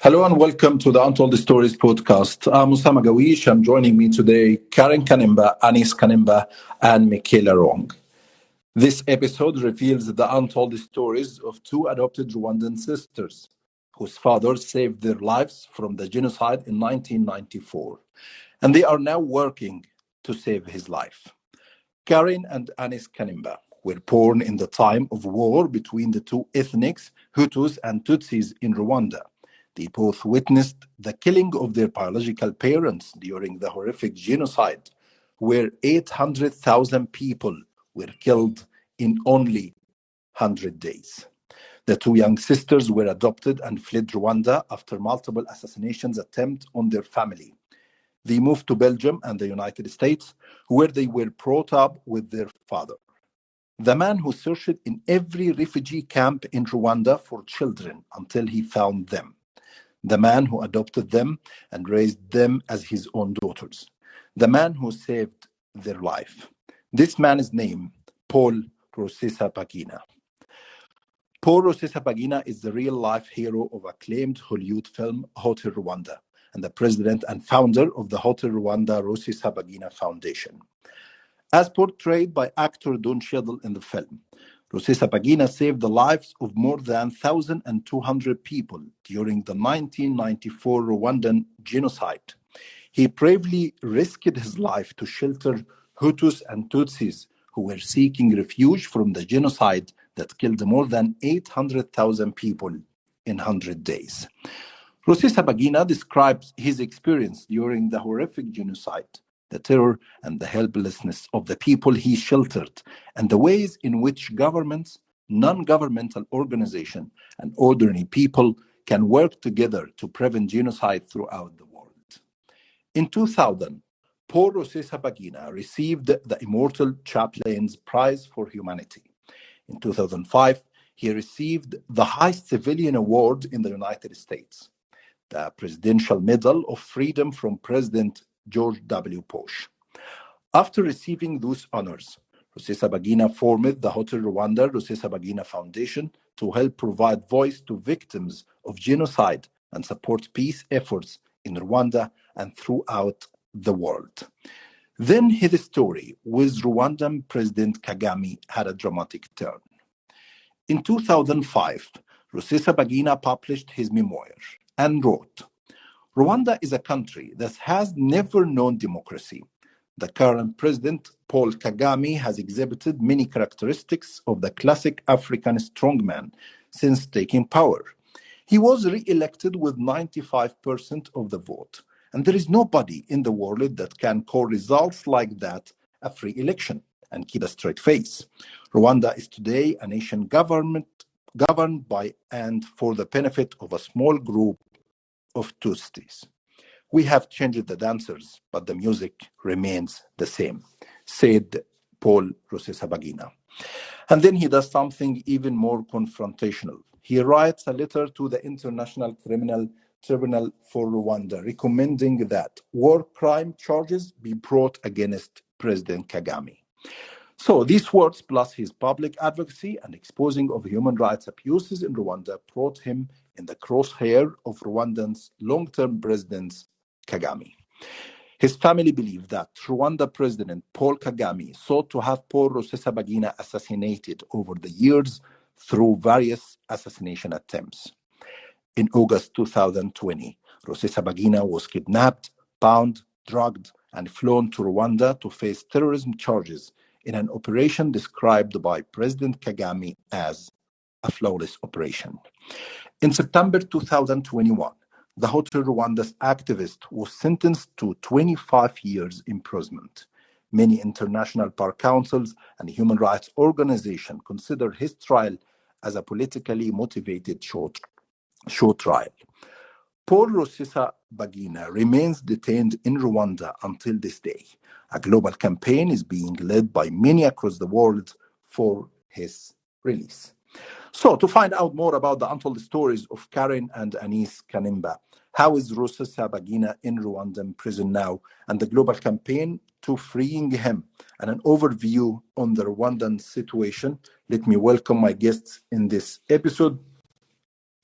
Hello and welcome to the Untold Stories podcast. I'm Osama Jaawish, and joining me today, Carine Kanimba, Anaïse Kanimba, and Michaela Wrong. This episode reveals the untold stories of two adopted Rwandan sisters whose fathers saved their lives from the genocide in 1994, and they are now working to save his life. Carine and Anaïse Kanimba were born in the time of war between the two ethnics, Hutus and Tutsis in Rwanda. They both witnessed the killing of their biological parents during the horrific genocide, where 800,000 people were killed in only 100 days. The two young sisters were adopted and fled Rwanda after multiple assassinations attempts on their family. They moved to Belgium and the United States, where they were brought up with their father, the man who searched in every refugee camp in Rwanda for children until he found them, the man who adopted them and raised them as his own daughters, the man who saved their life. This man is named Paul Rusesabagina. Paul Rusesabagina is the real-life hero of acclaimed Hollywood film Hotel Rwanda and the president and founder of the Hotel Rwanda Rusesabagina Foundation. As portrayed by actor Don Cheadle in the film, Rusesabagina saved the lives of more than 1,200 people during the 1994 Rwandan genocide. He bravely risked his life to shelter Hutus and Tutsis who were seeking refuge from the genocide that killed more than 800,000 people in 100 days. Rusesabagina describes his experience during the horrific genocide, the terror and the helplessness of the people he sheltered, and the ways in which governments, non-governmental organizations, and ordinary people can work together to prevent genocide throughout the world. In 2000, Paul Rusesabagina received the Immortal Chaplain's Prize for Humanity. In 2005, he received the highest civilian award in the United States, the Presidential Medal of Freedom from President George W. Bush. After receiving those honors, Rusesabagina formed the Hotel Rwanda Rusesabagina Foundation to help provide voice to victims of genocide and support peace efforts in Rwanda and throughout the world. Then his story with Rwandan President Kagame had a dramatic turn. In 2005, Rusesabagina published his memoir and wrote, "Rwanda is a country that has never known democracy. The current president, Paul Kagame, has exhibited many characteristics of the classic African strongman since taking power. He was re-elected with 95% of the vote, and there is nobody in the world that can call results like that a free election and keep a straight face. Rwanda is today a nation governed by and for the benefit of a small group of Tutsis. We have changed the dancers, but the music remains the same," said Paul Rusesabagina. And then he does something even more confrontational. He writes a letter to the International Criminal Tribunal for Rwanda recommending that war crime charges be brought against President Kagame. So these words, plus his public advocacy and exposing of human rights abuses in Rwanda, brought him in the crosshair of Rwandan's long-term president, Kagame. His family believed that Rwanda President Paul Kagame sought to have Paul Rusesabagina assassinated over the years through various assassination attempts. In August 2020, Rusesabagina was kidnapped, bound, drugged, and flown to Rwanda to face terrorism charges in an operation described by President Kagame as a flawless operation. In September 2021, the Hotel Rwanda's activist was sentenced to 25 years imprisonment. Many international bar councils and human rights organizations consider his trial as a politically motivated show trial. Paul Rusesabagina remains detained in Rwanda until this day. A global campaign is being led by many across the world for his release. So, to find out more about the untold stories of Carine and Anaïse Kanimba, how is Rusesabagina in Rwandan prison now, and the global campaign to freeing him, and an overview on the Rwandan situation, let me welcome my guests in this episode.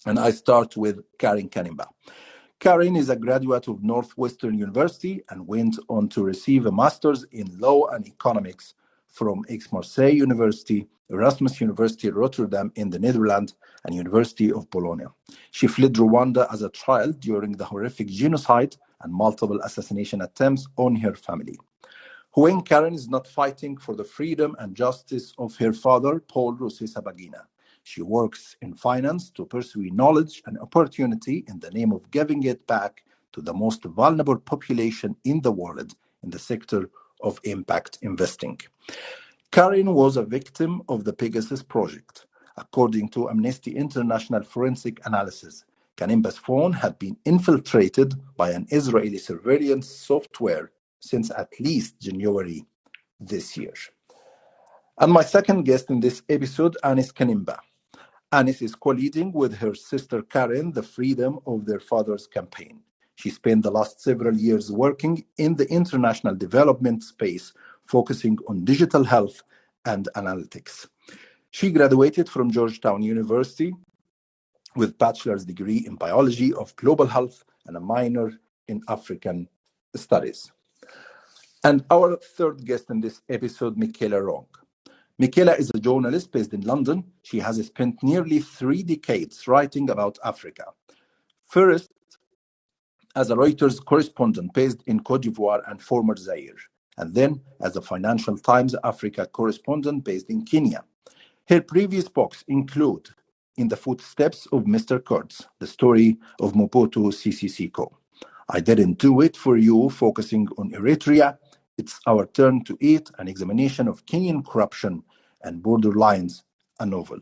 And I start with Carine Kanimba. Carine is a graduate of Northwestern University and went on to receive a master's in law and economics from Aix-Marseille University, Erasmus University Rotterdam in the Netherlands, and University of Bologna. She fled Rwanda as a child during the horrific genocide and multiple assassination attempts on her family. When Carine is not fighting for the freedom and justice of her father, Paul Rusesabagina. She works in finance to pursue knowledge and opportunity in the name of giving it back to the most vulnerable population in the world in the sector of impact investing. Carine was a victim of the Pegasus project. According to Amnesty International forensic analysis, Kanimba's phone had been infiltrated by an Israeli surveillance software since at least January this year. And my second guest in this episode, Anaïse Kanimba. Anaïse is co-leading with her sister Carine the Freedom of Their Fathers campaign. She spent the last several years working in the international development space, focusing on digital health and analytics. She graduated from Georgetown University with a bachelor's degree in biology of global health and a minor in African studies. And our third guest in this episode, Michaela Wrong. Michaela is a journalist based in London. She has spent nearly 3 decades writing about Africa. First, as a Reuters correspondent based in Cote d'Ivoire and former Zaire, and then as a Financial Times Africa correspondent based in Kenya. Her previous books include In the Footsteps of Mr. Kurtz, the story of Mobutu Sese Seko. I Didn't Do It For You, focusing on Eritrea. It's Our Turn to Eat, an examination of Kenyan corruption, and Borderlines, a novel.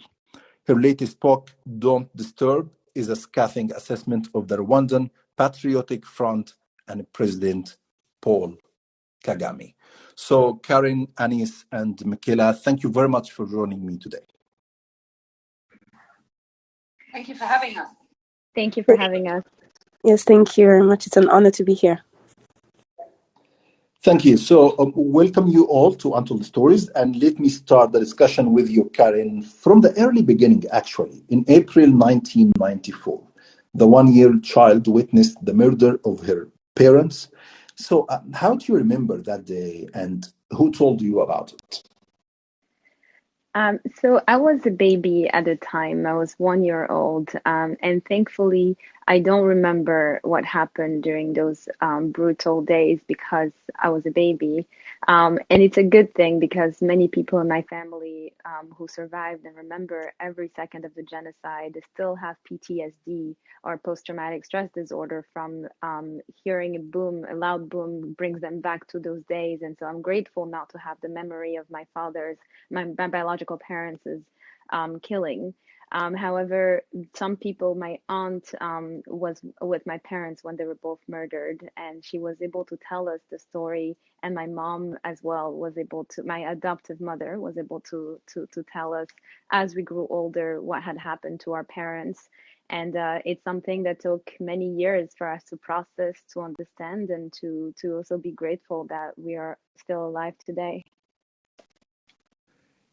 Her latest book, Don't Disturb, is a scathing assessment of the Rwandan Patriotic Front and President Paul Kagame. So, Carine, Anaïse, and Michaela, thank you very much for joining me today. Thank you for having us. Thank you for having us. Yes, thank you very much. It's an honor to be here. Thank you. So, welcome you all to Untold Stories, and let me start the discussion with you, Carine, from the early beginning, actually. In April 1994, the one-year child witnessed the murder of her parents. So, how do you remember that day, and who told you about it? So I was a baby at the time. I was 1 year old, and thankfully, I don't remember what happened during those brutal days because I was a baby. And it's a good thing because many people in my family who survived and remember every second of the genocide still have PTSD or post-traumatic stress disorder from hearing a loud boom brings them back to those days. And so I'm grateful now to have the memory of my biological parents' killing. However, some people, my aunt was with my parents when they were both murdered, and she was able to tell us the story. And my mom as well was able to, my adoptive mother was able to tell us as we grew older what had happened to our parents. And it's something that took many years for us to process, to understand, and to also be grateful that we are still alive today.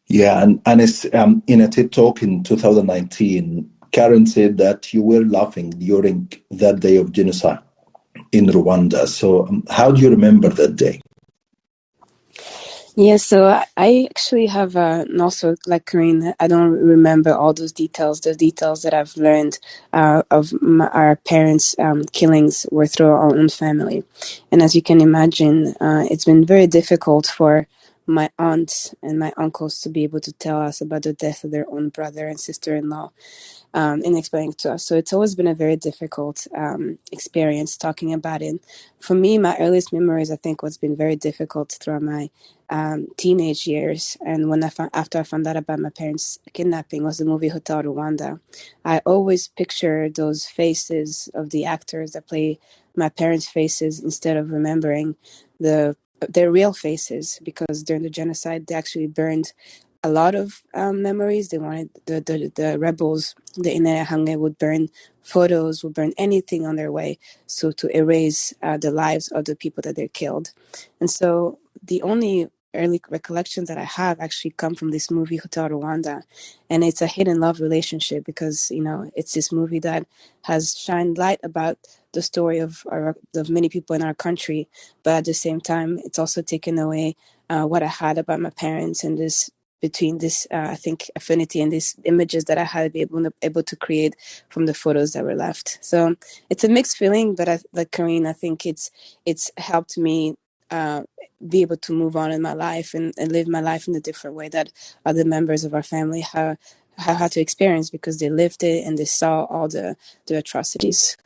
Yeah, and it's, in a TED Talk in 2019, Carine said that you were laughing during that day of genocide in Rwanda. So how do you remember that day? Yeah, so I actually have also, like Carine, I don't remember all those details. The details that I've learned of our parents' killings were through our own family. And as you can imagine, it's been very difficult for my aunts and my uncles to be able to tell us about the death of their own brother and sister-in-law. In explaining to us. So it's always been a very difficult experience talking about it. For me, my earliest memories, I think, what's been very difficult throughout my teenage years. And when after I found out about my parents' kidnapping was the movie Hotel Rwanda. I always picture those faces of the actors that play my parents' faces instead of remembering their real faces, because during the genocide, they actually burned a lot of memories. They wanted the rebels, the Interahamwe, would burn photos, would burn anything on their way, so to erase the lives of the people that they killed. And so the only early recollections that I have actually come from this movie, Hotel Rwanda. And it's a hidden love relationship because, it's this movie that has shined light about the story of many people in our country. But at the same time, it's also taken away what I had about my parents and between this, I think, affinity and these images that I had able to create from the photos that were left. So it's a mixed feeling, but like Carine, I think it's helped me be able to move on in my life and live my life in a different way that other members of our family have had to experience because they lived it and they saw all the atrocities.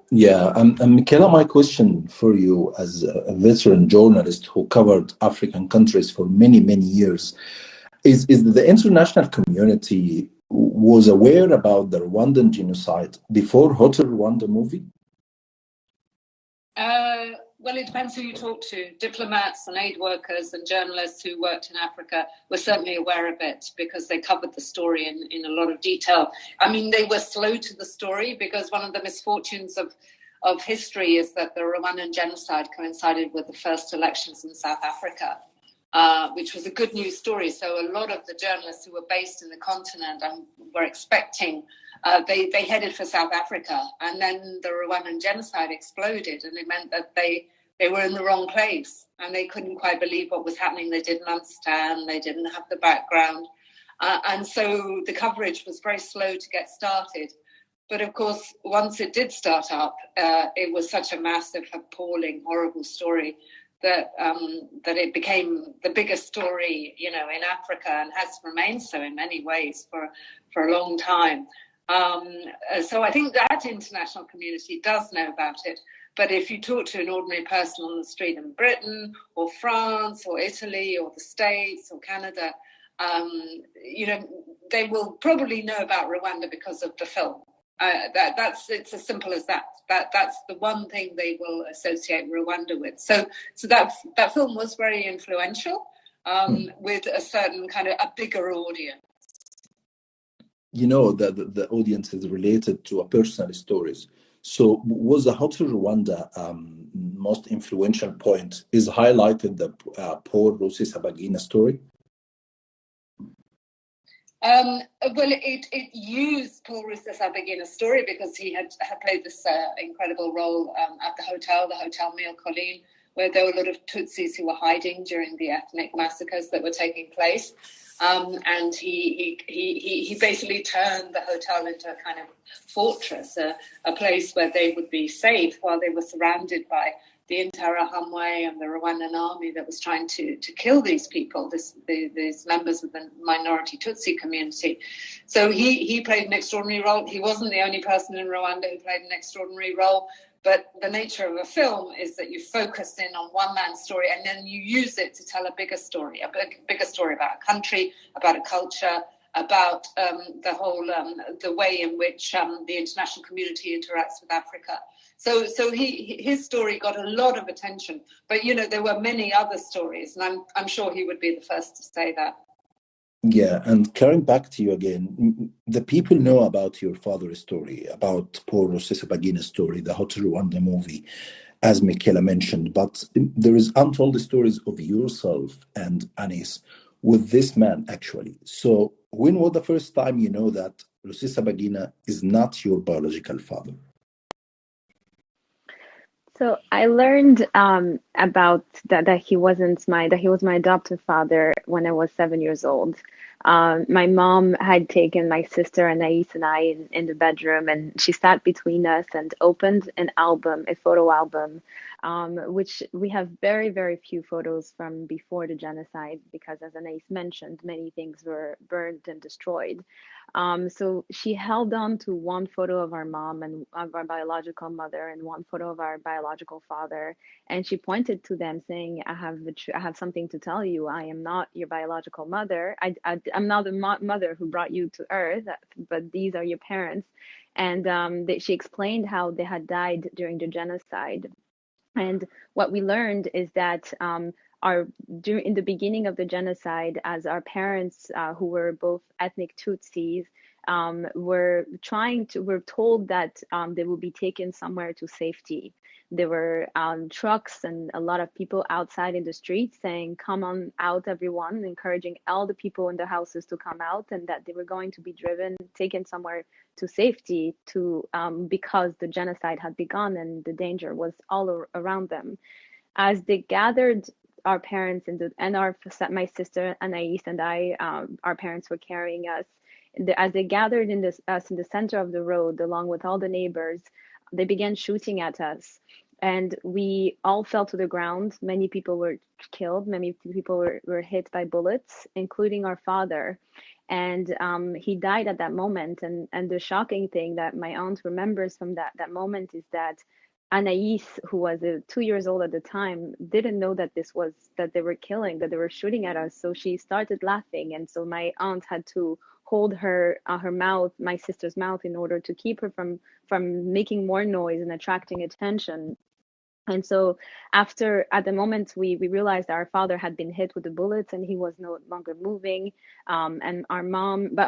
Yeah, and Michaela, my question for you as a veteran journalist who covered African countries for many, many years is the international community was aware about the Rwandan genocide before Hotel Rwanda movie? Well, it depends who you talk to. Diplomats and aid workers and journalists who worked in Africa were certainly aware of it because they covered the story in a lot of detail. I mean, they were slow to the story because one of the misfortunes of history is that the Rwandan genocide coincided with the first elections in South Africa, which was a good news story. So a lot of the journalists who were based in the continent and were expecting they headed for South Africa, and then the Rwandan genocide exploded, and it meant that they were in the wrong place, and they couldn't quite believe what was happening. They didn't understand, they didn't have the background, and so the coverage was very slow to get started. But of course, once it did start up, it was such a massive, appalling, horrible story that it became the biggest story, in Africa, and has remained so in many ways for a long time. So I think that international community does know about it. But if you talk to an ordinary person on the street in Britain or France or Italy or the States or Canada, they will probably know about Rwanda because of the film. It's as simple as that. That's the one thing they will associate Rwanda with. So that film was very influential with a certain kind of a bigger audience. The audience is related to a personal stories. So was the Hotel Rwanda most influential point is highlighted the poor Rusesabagina story? Well, it used Paul Rusesabagina's story because he had played this incredible role at the hotel meal callin, where there were a lot of Tutsis who were hiding during the ethnic massacres that were taking place. And he basically turned the hotel into a kind of fortress, a place where they would be safe while they were surrounded by the Interahamwe and the Rwandan army that was trying to kill these people, these members of the minority Tutsi community. So he played an extraordinary role. He wasn't the only person in Rwanda who played an extraordinary role. But the nature of a film is that you focus in on one man's story and then you use it to tell a bigger story about a country, about a culture, about the whole, the way in which the international community interacts with Africa. So his story got a lot of attention. But, there were many other stories, and I'm sure he would be the first to say that. Yeah, and Karen, back to you again. The people know about your father's story, about Paul Rusesabagina's story, the Hotel Rwanda movie, as Michaela mentioned, but there is untold stories of yourself and Anaïse with this man, actually. So when was the first time you know that Rusesabagina is not your biological father? So I learned about that he was my adoptive father when I was 7 years old. My mom had taken my sister Anaïse and I in the bedroom, and she sat between us and opened a photo album, which we have very, very few photos from before the genocide because, as Anaïse mentioned, many things were burned and destroyed. So she held on to one photo of our mom and of our biological mother and one photo of our biological father. And she pointed to them saying, I have something to tell you. I am not your biological mother. I'm not the mother who brought you to earth, but these are your parents. And she explained how they had died during the genocide. And what we learned is that in the beginning of the genocide, as our parents, who were both ethnic Tutsis, were told that they would be taken somewhere to safety. There were trucks and a lot of people outside in the streets saying, "Come on out, everyone," encouraging all the people in the houses to come out, and that they were going to be taken somewhere to safety because the genocide had begun and the danger was all around them. As they gathered, our parents my sister Anaïse and I, our parents were carrying us. As they gathered us in the center of the road, along with all the neighbors, they began shooting at us, and we all fell to the ground. Many people were killed. Many people were hit by bullets, including our father. And he died at that moment. And the shocking thing that my aunt remembers from that moment is that Anaïs, who was 2 years old at the time, didn't know that that they were shooting at us. So she started laughing. And so my aunt had to hold her mouth, my sister's mouth, in order to keep her from making more noise and attracting attention. And so at the moment, we realized our father had been hit with the bullets and he was no longer moving. And our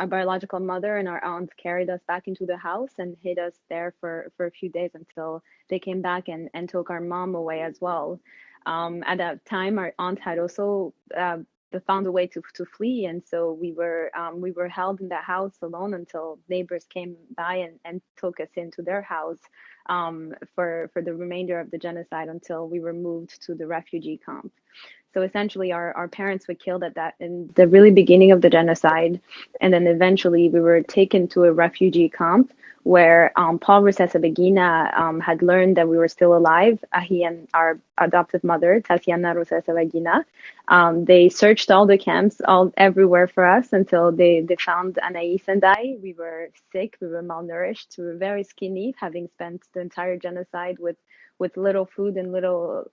biological mother and our aunt carried us back into the house and hid us there for a few days until they came back and took our mom away as well. At that time, our aunt had also found a way to flee, and so we were held in that house alone until neighbors came by and took us into their house for the remainder of the genocide until we were moved to the refugee camp. So essentially, our parents were killed in the really beginning of the genocide, and then eventually we were taken to a refugee camp where Paul Rusesabagina had learned that we were still alive. He and our adoptive mother, Tatiana Rusesabagina, they searched all the camps, everywhere for us until they found Anaïs and I. We were sick, we were malnourished, we were very skinny, having spent the entire genocide with little food and little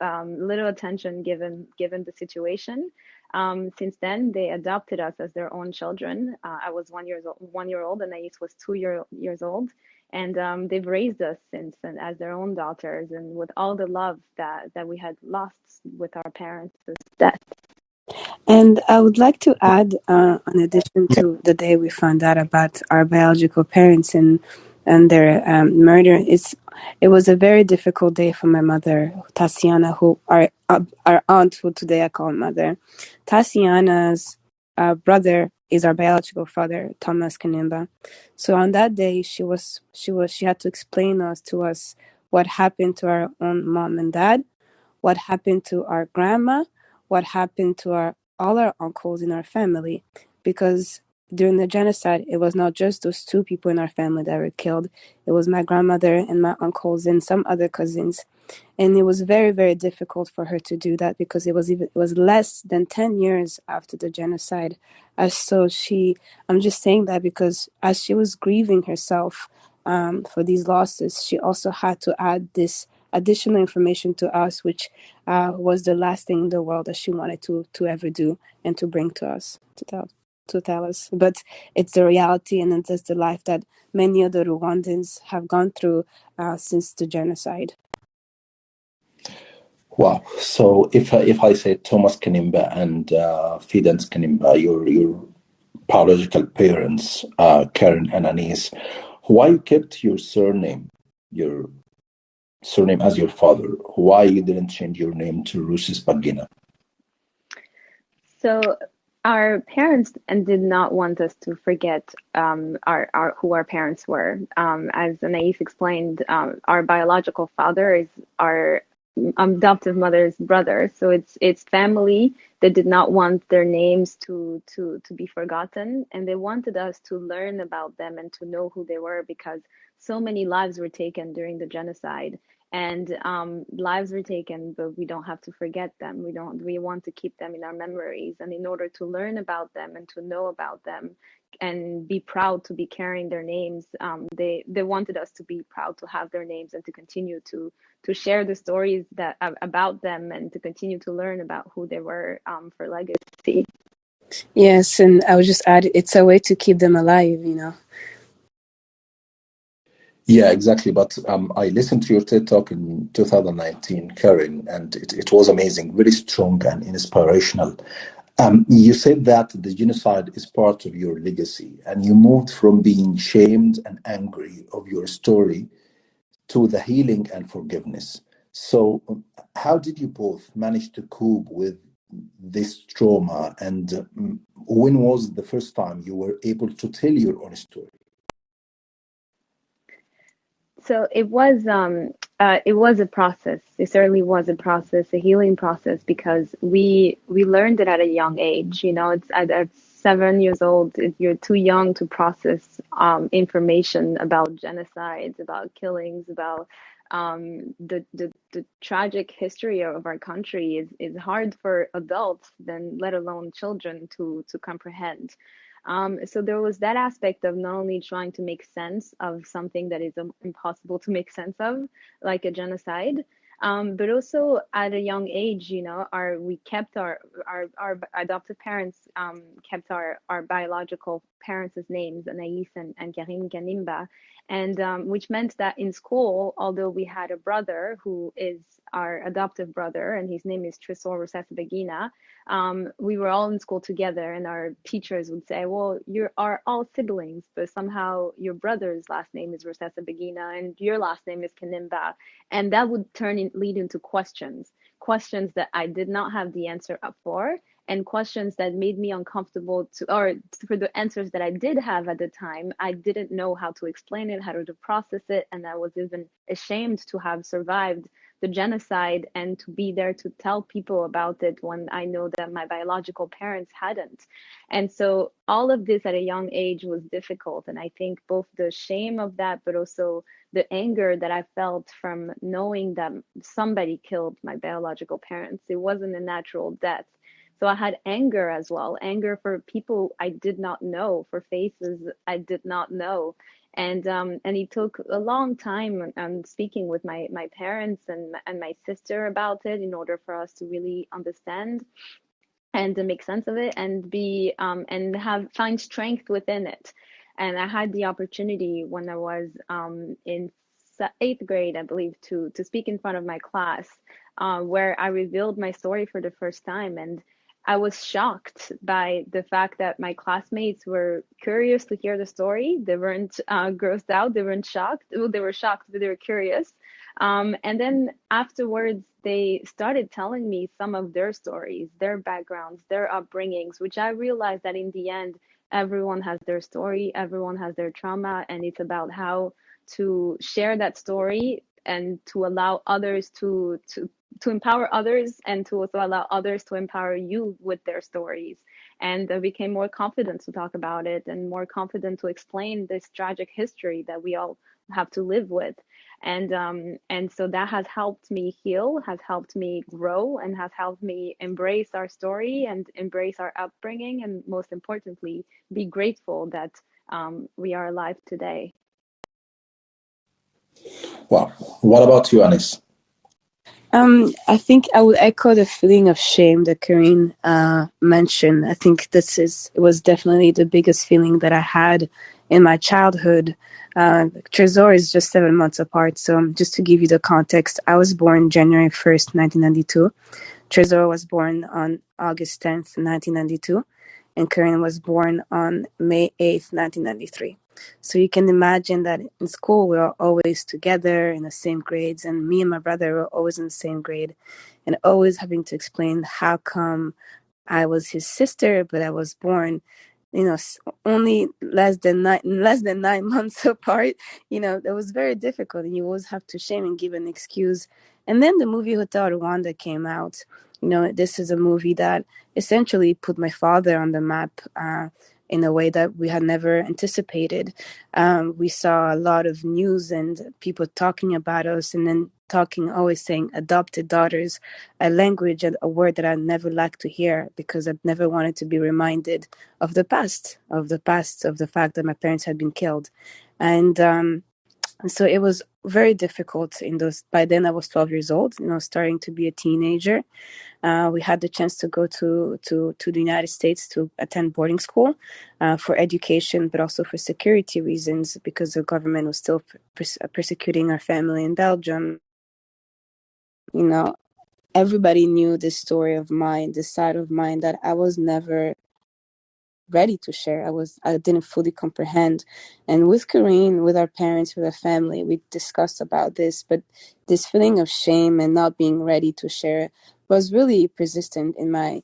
attention given the situation. Since then, they adopted us as their own children. I was 1 year old, and Anaïs was 2 years old, and they've raised us since and as their own daughters, and with all the love that we had lost with our parents' death. And I would like to add, in addition to the day we found out about our biological parents and their murder, it was a very difficult day for my mother, Tatiana, who our aunt, who today I call mother. Tatiana's brother is our biological father, Thomas Kanimba. So on that day, she had to explain to us what happened to our own mom and dad, what happened to our grandma, what happened to all our uncles in our family, because during the genocide, it was not just those two people in our family that were killed. It was my grandmother and my uncles and some other cousins. And it was very, very difficult for her to do that because it was less than 10 years after the genocide. I'm just saying that because as she was grieving herself for these losses, she also had to add this additional information to us, which was the last thing in the world that she wanted to ever do and to bring to us, to tell us. But it's the reality, and it's the life that many other Rwandans have gone through since the genocide. Wow. So if I say Thomas Kanimba and Fidens Kanimba, your biological parents, Carine and Anaïse, why kept your surname as your father? Why you didn't change your name to Rusesabagina? So our parents did not want us to forget who our parents were. As Anaïs explained, our biological father is our adoptive mother's brother. So it's family that did not want their names to be forgotten, and they wanted us to learn about them and to know who they were, because so many lives were taken during the genocide. And lives were taken, but we don't have to forget them. We want to keep them in our memories. And in order to learn about them and to know about them and be proud to be carrying their names, they wanted us to be proud to have their names and to continue to share the stories about them and to continue to learn about who they were for legacy. Yes, and I would just add, it's a way to keep them alive, you know. Yeah, exactly. But I listened to your TED Talk in 2019, Carine, and it was amazing, very strong and inspirational. You said that the genocide is part of your legacy, and you moved from being shamed and angry of your story to the healing and forgiveness. So, how did you both manage to cope with this trauma? And when was the first time you were able to tell your own story? So it was a process. It certainly was a process, a healing process, because we learned it at a young age. You know, it's at 7 years old, you're too young to process information about genocides, about killings, about the tragic history of our country is hard for adults, then let alone children to comprehend. So there was that aspect of not only trying to make sense of something that is impossible to make sense of, like a genocide, but also at a young age, you know, we kept our adoptive parents kept our biological parents' names, Anaïs and Carine Kanimba, and which meant that in school, although we had a brother who is our adoptive brother, and his name is Rusesabagina, we were all in school together, and our teachers would say, well, you are all siblings, but somehow your brother's last name is Rusesabagina and your last name is Kanimba. And that would lead into questions that I did not have the answer up for, and questions that made me uncomfortable for the answers that I did have at the time. I didn't know how to explain it, how to process it, and I was even ashamed to have survived the genocide and to be there to tell people about it when I know that my biological parents hadn't. And so all of this at a young age was difficult. And I think both the shame of that, but also the anger that I felt from knowing that somebody killed my biological parents. It wasn't a natural death. So I had anger as well, anger for people I did not know, for faces I did not know. And it took a long time speaking with my parents and my sister about it in order for us to really understand and to make sense of it and be and find strength within it. And I had the opportunity when I was in eighth grade, I believe, to speak in front of my class, where I revealed my story for the first time. And I was shocked by the fact that my classmates were curious to hear the story. They weren't grossed out. They weren't shocked. Well, they were shocked, but they were curious. And then afterwards, they started telling me some of their stories, their backgrounds, their upbringings, which I realized that in the end, everyone has their story, everyone has their trauma, and it's about how to share that story and to allow others to empower others, and to also allow others to empower you with their stories. And I became more confident to talk about it and more confident to explain this tragic history that we all have to live with. And so that has helped me heal, has helped me grow, and has helped me embrace our story and embrace our upbringing, and most importantly, be grateful that we are alive today. Wow. What about you, Anis? I think I would echo the feeling of shame that Carine mentioned. I think it was definitely the biggest feeling that I had in my childhood. Trésor is just 7 months apart, so just to give you the context, I was born January 1st, 1992. Trésor was born on August 10th, 1992, and Carine was born on May 8th, 1993. So you can imagine that in school we were always together in the same grades, and me and my brother were always in the same grade, and always having to explain how come I was his sister, but I was born, only less than 9 months apart. It was very difficult, and you always have to shame and give an excuse. And then the movie Hotel Rwanda came out. This is a movie that essentially put my father on the map in a way that we had never anticipated. We saw a lot of news and people talking about us, and then always saying adopted daughters, a language and a word that I never liked to hear, because I've never wanted to be reminded of the past, of the fact that my parents had been killed. And so it was very difficult by then I was 12 years old, starting to be a teenager. We had the chance to go to the United States to attend boarding school for education, but also for security reasons, because the government was still persecuting our family in Belgium. everybody knew this story of mine, this side of mine that I was never ready to share. I didn't fully comprehend. And with Carine, with our parents, with our family, we discussed about this, but this feeling of shame and not being ready to share was really persistent in my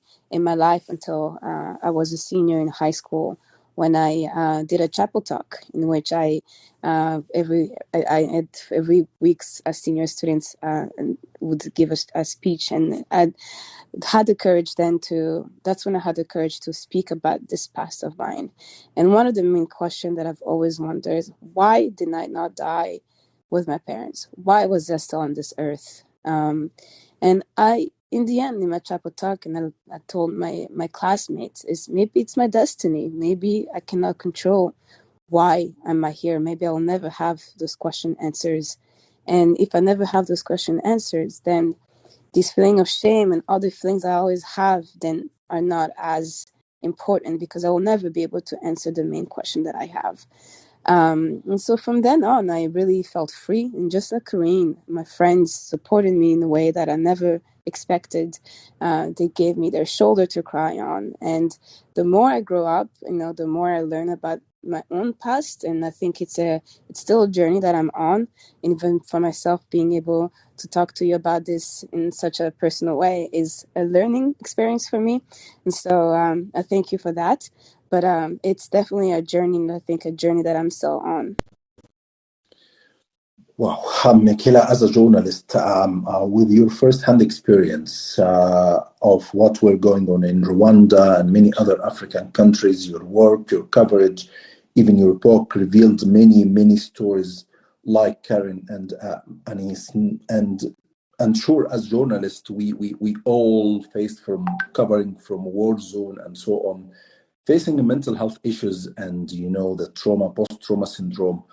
life until I was a senior in high school, when I did a chapel talk in which every week as senior students would give us a speech, and I had the courage that's when I had the courage to speak about this past of mine. And one of the main questions that I've always wondered is, why did I not die with my parents? Why was I still on this earth? And in the end, in my chapel talk, and I told my classmates, is maybe it's my destiny. Maybe I cannot control why am I here. Maybe I'll never have those question answers. And if I never have those question answers, then this feeling of shame and other feelings I always have then are not as important, because I will never be able to answer the main question that I have. And so from then on, I really felt free. And just like Carine, my friends supported me in a way that I never expected. They gave me their shoulder to cry on. And the more I grow up, the more I learn about my own past. And I think it's still a journey that I'm on. And even for myself, being able to talk to you about this in such a personal way is a learning experience for me. And so I thank you for that. But it's definitely a journey, and I think a journey that I'm still on. Wow, Michaela, as a journalist, with your first-hand experience of what were going on in Rwanda and many other African countries, your work, your coverage, even your book revealed many, many stories like Carine and Anaïse. And sure, as journalists, we all faced from covering from war zone and so on, facing mental health issues and, the trauma, post-trauma syndrome,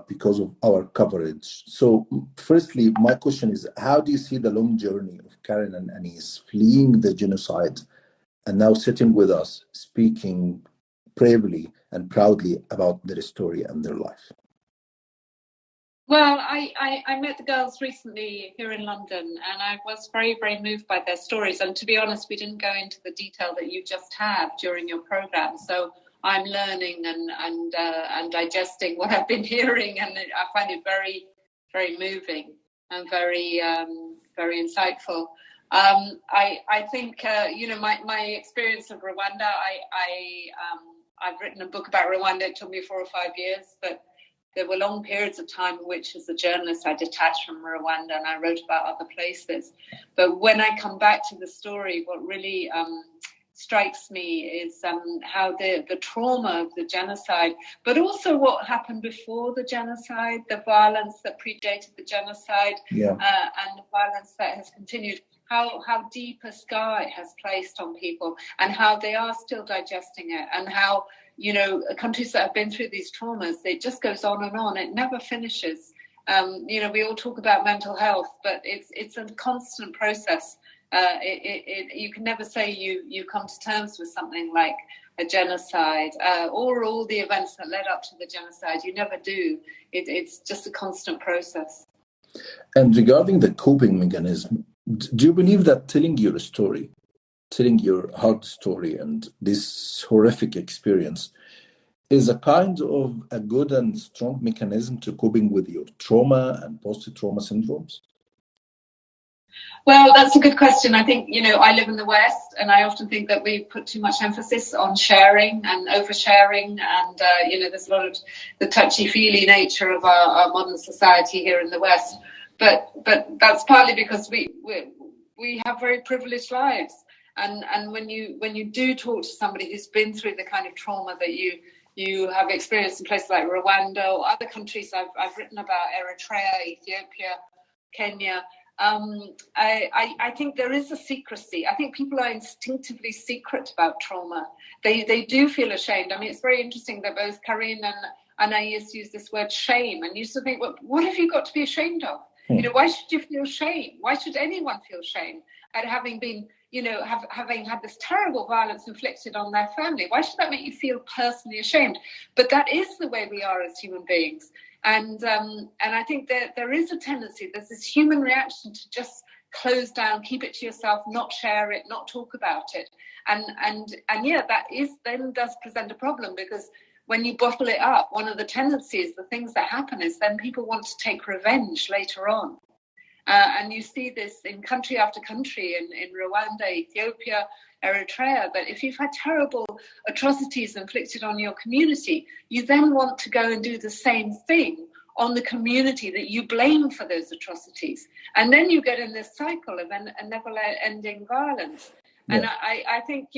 because of our coverage. So firstly, my question is, how do you see the long journey of Carine and Anaïse fleeing the genocide and now sitting with us, speaking bravely and proudly about their story and their life? Well, I met the girls recently here in London, and I was very, very moved by their stories. And to be honest, we didn't go into the detail that you just have during your program. So I'm learning and digesting what I've been hearing, and I find it very, very moving and very, very insightful. I think my experience of Rwanda. I've written a book about Rwanda. It took me 4 or 5 years, but there were long periods of time in which, as a journalist, I detached from Rwanda and I wrote about other places. But when I come back to the story, what really strikes me is how the trauma of the genocide, but also what happened before the genocide, the violence that predated the genocide, and the violence that has continued, how deep a scar it has placed on people, and how they are still digesting it, and how countries that have been through these traumas, it just goes on and on. It never finishes. We all talk about mental health, but it's a constant process. You can never say you come to terms with something like a genocide or all the events that led up to the genocide. You never do. It's just a constant process. And regarding the coping mechanism, do you believe that telling your story, telling your hard story and this horrific experience is a kind of a good and strong mechanism to coping with your trauma and post-trauma syndromes? Well, that's a good question. I think, I live in the West, and I often think that we put too much emphasis on sharing and oversharing. And, there's a lot of the touchy-feely nature of our modern society here in the West. But that's partly because we have very privileged lives. And when you do talk to somebody who's been through the kind of trauma that you have experienced in places like Rwanda or other countries I've written about, Eritrea, Ethiopia, Kenya, I think there is a secrecy. I think people are instinctively secret about trauma. They do feel ashamed. I mean, it's very interesting that both Carine and Anaïse use this word shame, and you used to think, well, what have you got to be ashamed of? Why should you feel shame? Why should anyone feel shame at having been, having had this terrible violence inflicted on their family? Why should that make you feel personally ashamed? But that is the way we are as human beings. And I think there is a tendency, there's this human reaction to just close down, keep it to yourself, not share it, not talk about it. And yeah, that then does present a problem, because when you bottle it up, one of the tendencies, the things that happen is then people want to take revenge later on. And you see this in country after country, in Rwanda, Ethiopia, Eritrea, that if you've had terrible atrocities inflicted on your community, you then want to go and do the same thing on the community that you blame for those atrocities. And then you get in this cycle of a never-ending violence. Yeah. And I think,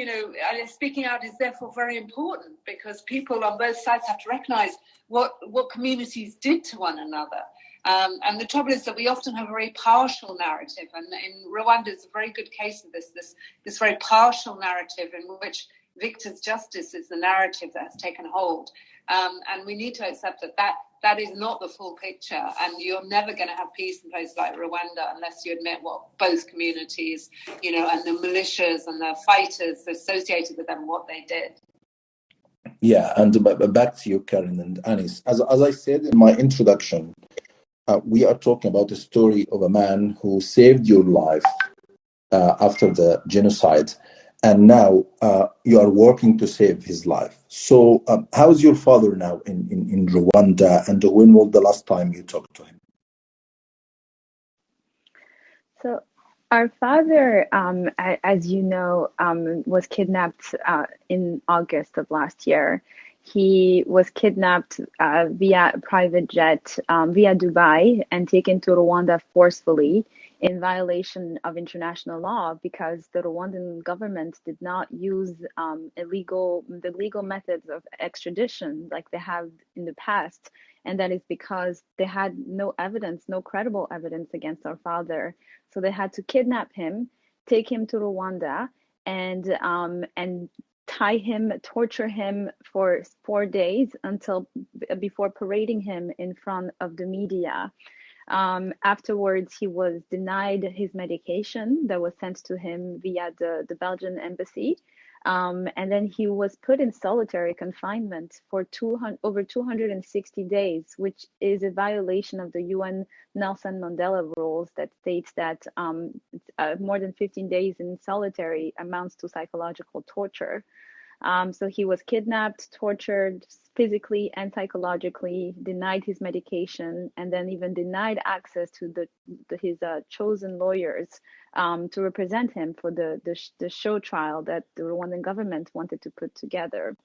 speaking out is therefore very important, because people on both sides have to recognize what communities did to one another. And the trouble is that we often have a very partial narrative, and in Rwanda it's a very good case of this very partial narrative in which victor's justice is the narrative that has taken hold. And we need to accept that is not the full picture, and you're never going to have peace in places like Rwanda unless you admit what both communities, and the militias and the fighters associated with them, what they did. Yeah, and back to you, Carine and Anaïse. As I said in my introduction, we are talking about the story of a man who saved your life after the genocide, and now you are working to save his life. So how is your father now in Rwanda, and when was the last time you talked to him? So our father, as you know, was kidnapped in August of last year. He was kidnapped via a private jet via Dubai and taken to Rwanda forcefully in violation of international law, because the Rwandan government did not use the legal methods of extradition like they have in the past. And that is because they had no credible evidence against our father. So they had to kidnap him, take him to Rwanda, and tie him, torture him for 4 days before parading him in front of the media. Afterwards, he was denied his medication that was sent to him via the Belgian embassy. And then he was put in solitary confinement for over 260 days, which is a violation of the UN Nelson Mandela rules that states that more than 15 days in solitary amounts to psychological torture. So he was kidnapped, tortured physically and psychologically, denied his medication, and then even denied access to his chosen lawyers to represent him for the show trial that the Rwandan government wanted to put together.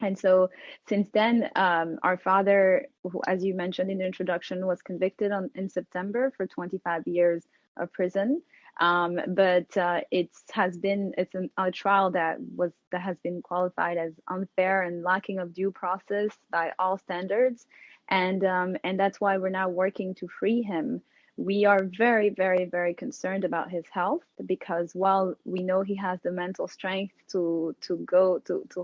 And so since then, our father, who, as you mentioned in the introduction, was convicted in September for 25 years of prison. But it's a trial that has been qualified as unfair and lacking of due process by all standards, and that's why we're now working to free him. We are very, very, very concerned about his health, because while we know he has the mental strength to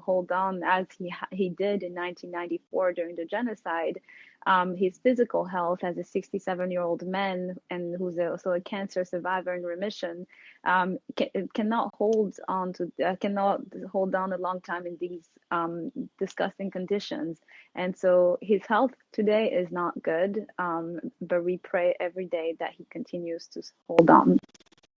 hold on as he did in 1994 during the genocide, his physical health as a 67-year-old man and who's also a cancer survivor in remission cannot hold on a long time in these disgusting conditions. And so his health today is not good, but we pray every day that he continues to hold on.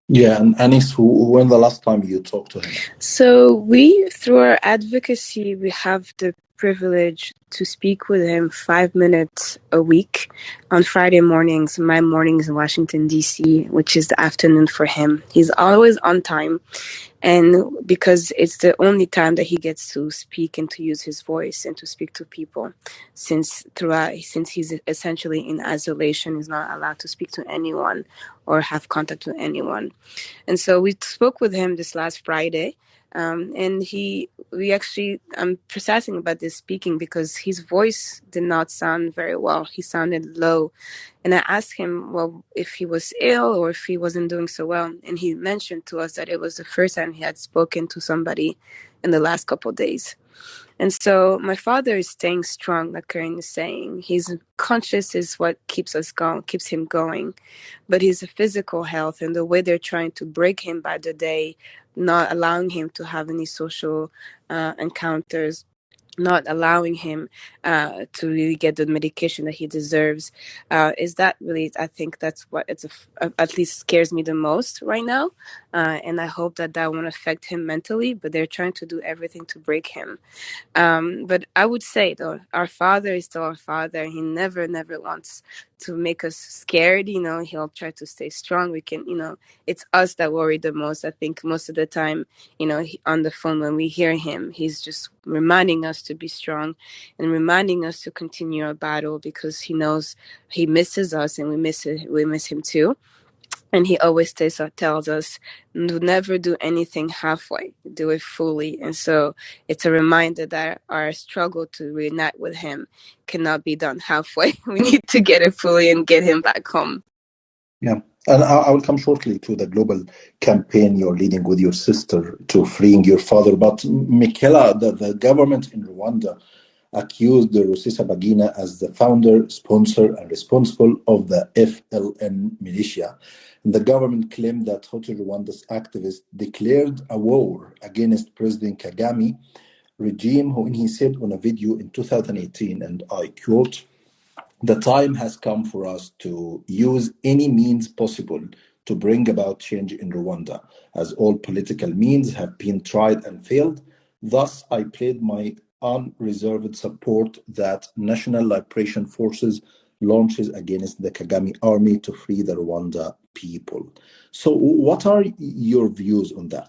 Yeah, and Anaïse, when the last time you talked to him? So we, through our advocacy, we have the privilege to speak with him 5 minutes a week on Friday mornings, my mornings in Washington, D.C., which is the afternoon for him. He's always on time, and because it's the only time that he gets to speak and to use his voice and to speak to people, since he's essentially in isolation, he's not allowed to speak to anyone or have contact with anyone. And so we spoke with him this last Friday, and I'm processing about this speaking because his voice did not sound very well. He sounded low. And I asked him, well, if he was ill or if he wasn't doing so well. And he mentioned to us that it was the first time he had spoken to somebody in the last couple of days. And so my father is staying strong, like Carine is saying. His conscious is what keeps him going. But his physical health and the way they're trying to break him by the day, not allowing him to have any social encounters, not allowing him to really get the medication that he deserves. Is that really, I think that's what at least scares me the most right now. And I hope that won't affect him mentally, but they're trying to do everything to break him. But I would say, though, our father is still our father. He never wants to make us scared. He'll try to stay strong. We can, it's us that worry the most. I think most of the time, on the phone when we hear him, he's just reminding us to be strong and reminding us to continue our battle, because he knows he misses us and we miss him too. And he always tells us, never do anything halfway, do it fully. And so it's a reminder that our struggle to reunite with him cannot be done halfway. We need to get it fully and get him back home. Yeah. And I will come shortly to the global campaign you're leading with your sister to freeing your father. But Michaela, the government in Rwanda accused the Rusesabagina as the founder, sponsor, and responsible of the FLN militia. And the government claimed that Hotel Rwanda's activists declared a war against President Kagame regime, who he said on a video in 2018, and I quote, "The time has come for us to use any means possible to bring about change in Rwanda, as all political means have been tried and failed. Thus, I pledge my unreserved support that National Liberation Forces launches against the Kagame army to free the Rwanda people." So, what are your views on that?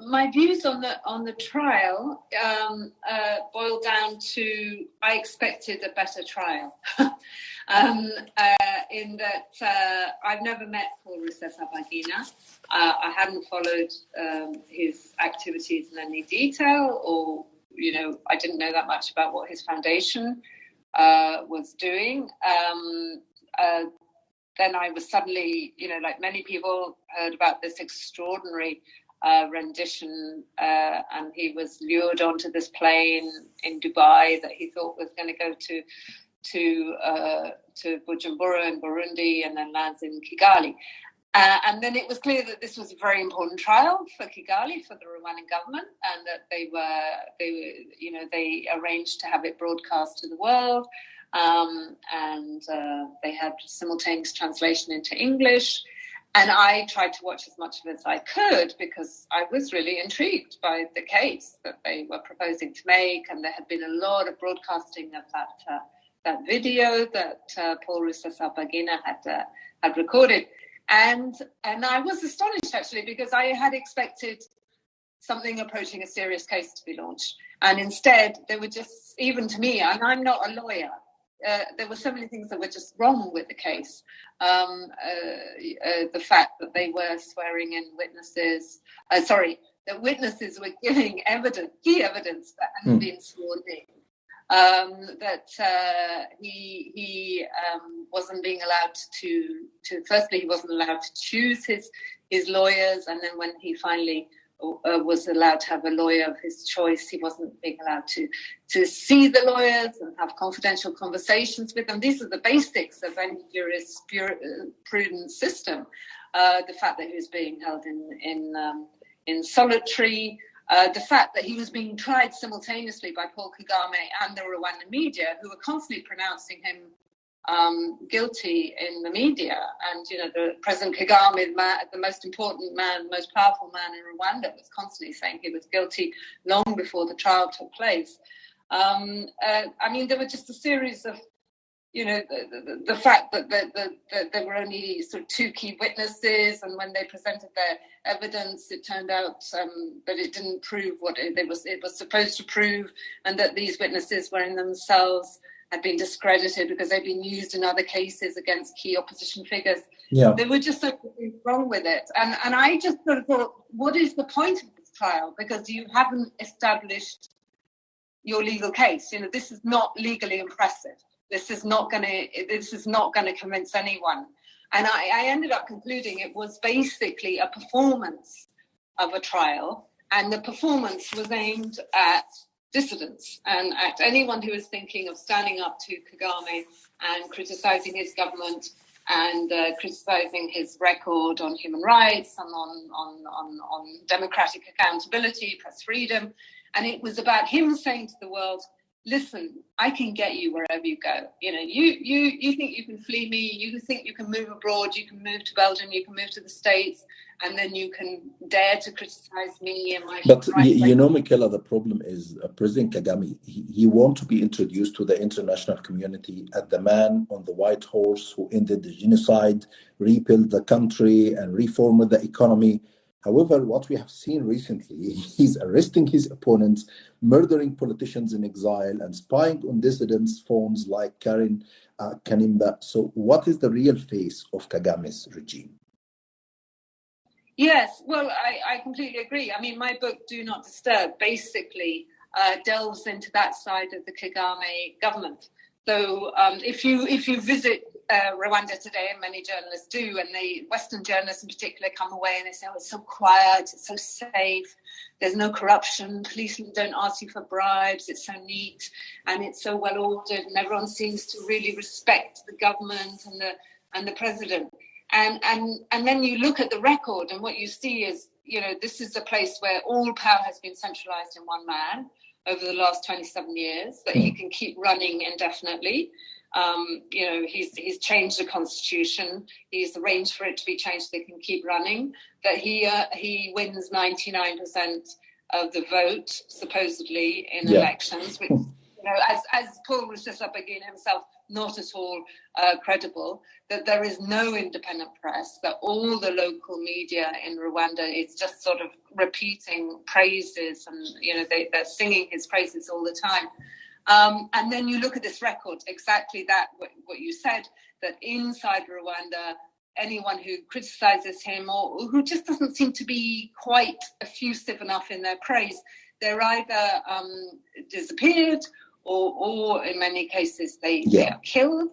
My views on the trial boil down to I expected a better trial. In that I've never met Paul Rusesabagina. I hadn't followed his activities in any detail, or I didn't know that much about what his foundation was doing. Then I was suddenly, like many people, heard about this extraordinary rendition, and he was lured onto this plane in Dubai that he thought was going to go to Bujumbura in Burundi and then lands in Kigali. And then it was clear that this was a very important trial for Kigali, for the Rwandan government, and that they arranged to have it broadcast to the world. And they had simultaneous translation into English. And I tried to watch as much of it as I could, because I was really intrigued by the case that they were proposing to make. And there had been a lot of broadcasting of that video that Paul Rusesabagina had recorded. And I was astonished, actually, because I had expected something approaching a serious case to be launched. And instead, they were just, even to me, and I'm not a lawyer, there were so many things that were just wrong with the case. The fact that they were swearing in witnesses, that witnesses were giving key evidence that hadn't been sworn in. That he wasn't being allowed to firstly, he wasn't allowed to choose his lawyers, and then when he finally was allowed to have a lawyer of his choice, he wasn't being allowed to see the lawyers and have confidential conversations with them. These are the basics of any jurisprudence system. The fact that he was being held in solitary, the fact that he was being tried simultaneously by Paul Kagame and the Rwandan media, who were constantly pronouncing him guilty in the media. And, the President Kagame, the most important man, most powerful man in Rwanda, was constantly saying he was guilty long before the trial took place. There were just a series of, the fact that there were only sort of two key witnesses, and when they presented their evidence, it turned out that it didn't prove what it was supposed to prove, and that these witnesses were in themselves had been discredited because they'd been used in other cases against key opposition figures. Yeah. There were just something wrong with it. And I just sort of thought, what is the point of this trial? Because you haven't established your legal case. This is not legally impressive. This is not going to convince anyone. And I ended up concluding it was basically a performance of a trial, and the performance was aimed at dissidents and at anyone who was thinking of standing up to Kagame and criticizing his government and criticizing his record on human rights and on democratic accountability, press freedom. And it was about him saying to the world, listen, I can get you wherever you go. You think you can flee me, you think you can move abroad, you can move to Belgium, you can move to the States, and then you can dare to criticize me and my But Michaela, the problem is President Kagame, he wants to be introduced to the international community as the man on the white horse who ended the genocide, rebuilt the country, and reformed the economy. However, what we have seen recently, he's arresting his opponents, murdering politicians in exile, and spying on dissidents' phones like Carine and Kanimba. So what is the real face of Kagame's regime? Yes, well, I completely agree. I mean, my book, Do Not Disturb, basically delves into that side of the Kagame government. So if you visit Rwanda today, and many journalists do, and Western journalists in particular come away and they say, oh, it's so quiet, it's so safe, there's no corruption, policemen don't ask you for bribes, it's so neat, and it's so well ordered, and everyone seems to really respect the government and the president. And then you look at the record, and what you see is, this is a place where all power has been centralized in one man over the last 27 years, that he can keep running indefinitely. He's changed the constitution. He's arranged for it to be changed so they can keep running. That he wins 99% of the vote, supposedly, in elections, which, as Paul Rusesabagina himself, not at all credible, that there is no independent press, that all the local media in Rwanda is just sort of repeating praises, and they're singing his praises all the time. And then you look at this record, exactly that, what you said, that inside Rwanda, anyone who criticizes him or who just doesn't seem to be quite effusive enough in their praise, they're either disappeared, or in many cases they are killed,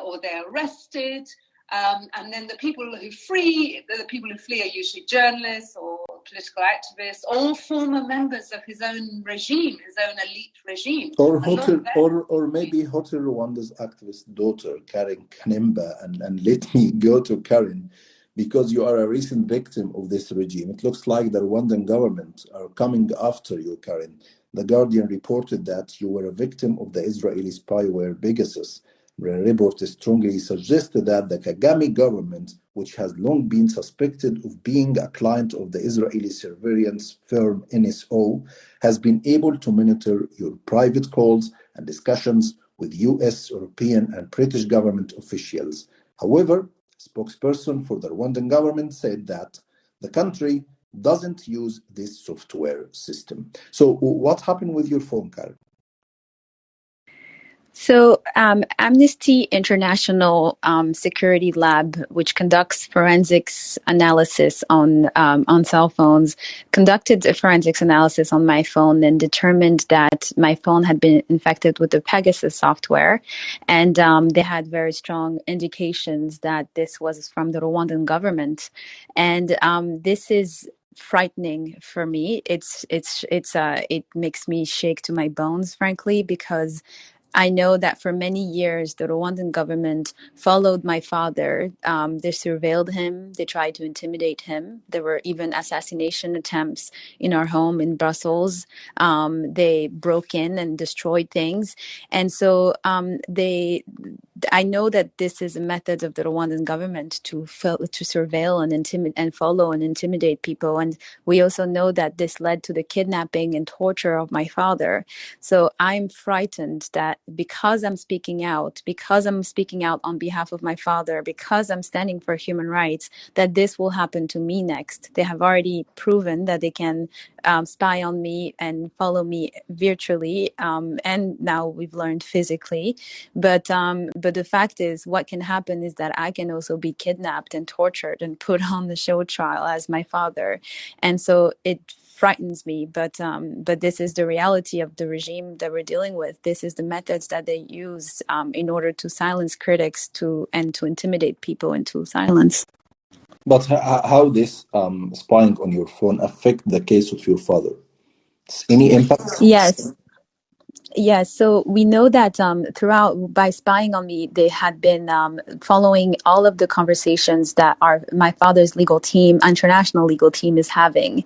or they're arrested. And then the people who flee are usually journalists or political activists, or former members of his own regime, his own elite regime. Or maybe Hotel Rwanda's activist daughter, Carine Kanimba, and let me go to Carine, because you are a recent victim of this regime. It looks like the Rwandan government are coming after you, Carine. The Guardian reported that you were a victim of the Israeli spyware Pegasus. The report strongly suggested that the Kagame government, which has long been suspected of being a client of the Israeli surveillance firm NSO, has been able to monitor your private calls and discussions with US, European, and British government officials. However, a spokesperson for the Rwandan government said that the country doesn't use this software system. So what happened with your phone, Carine? So Amnesty International Security Lab, which conducts forensics analysis on cell phones, conducted a forensics analysis on my phone and determined that my phone had been infected with the Pegasus software. And they had very strong indications that this was from the Rwandan government. And this is frightening for me. It makes me shake to my bones, frankly, because I know that for many years, the Rwandan government followed my father. They surveilled him. They tried to intimidate him. There were even assassination attempts in our home in Brussels. They broke in and destroyed things. And so I know that this is a method of the Rwandan government to surveil and follow and intimidate people. And we also know that this led to the kidnapping and torture of my father. So I'm frightened that because I'm speaking out on behalf of my father, because I'm standing for human rights, that this will happen to me next. They have already proven that they can spy on me and follow me virtually, and now we've learned physically. But the fact is, what can happen is that I can also be kidnapped and tortured and put on the show trial as my father, and so it frightens me, but this is the reality of the regime that we're dealing with. This is the methods that they use in order to silence critics and to intimidate people into silence. But how this spying on your phone affect the case of your father? Any impact? Yes. Yeah, so we know that throughout, by spying on me, they had been following all of the conversations that my father's legal team, international legal team, is having.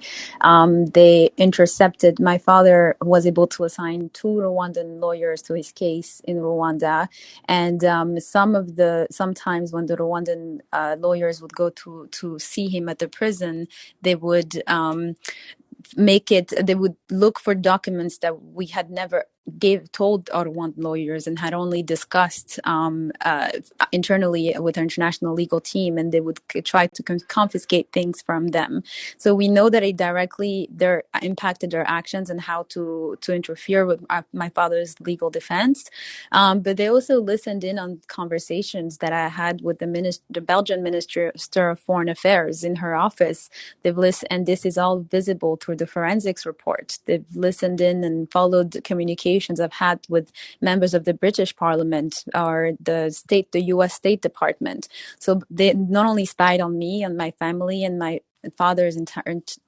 They intercepted. My father was able to assign 2 Rwandan lawyers to his case in Rwanda, and sometimes when the Rwandan lawyers would go to see him at the prison, they would. They would look for documents that we had never told our Rwandan lawyers and had only discussed internally with our international legal team, and they would try to confiscate things from them. So we know that it directly impacted their actions and how to interfere with my father's legal defense. But they also listened in on conversations that I had with the Belgian Minister of Foreign Affairs in her office. They've listened, and this is all visible through the forensics report. They've listened in and followed the communications I've had with members of the British Parliament or the US State Department. So they not only spied on me and my family and my father's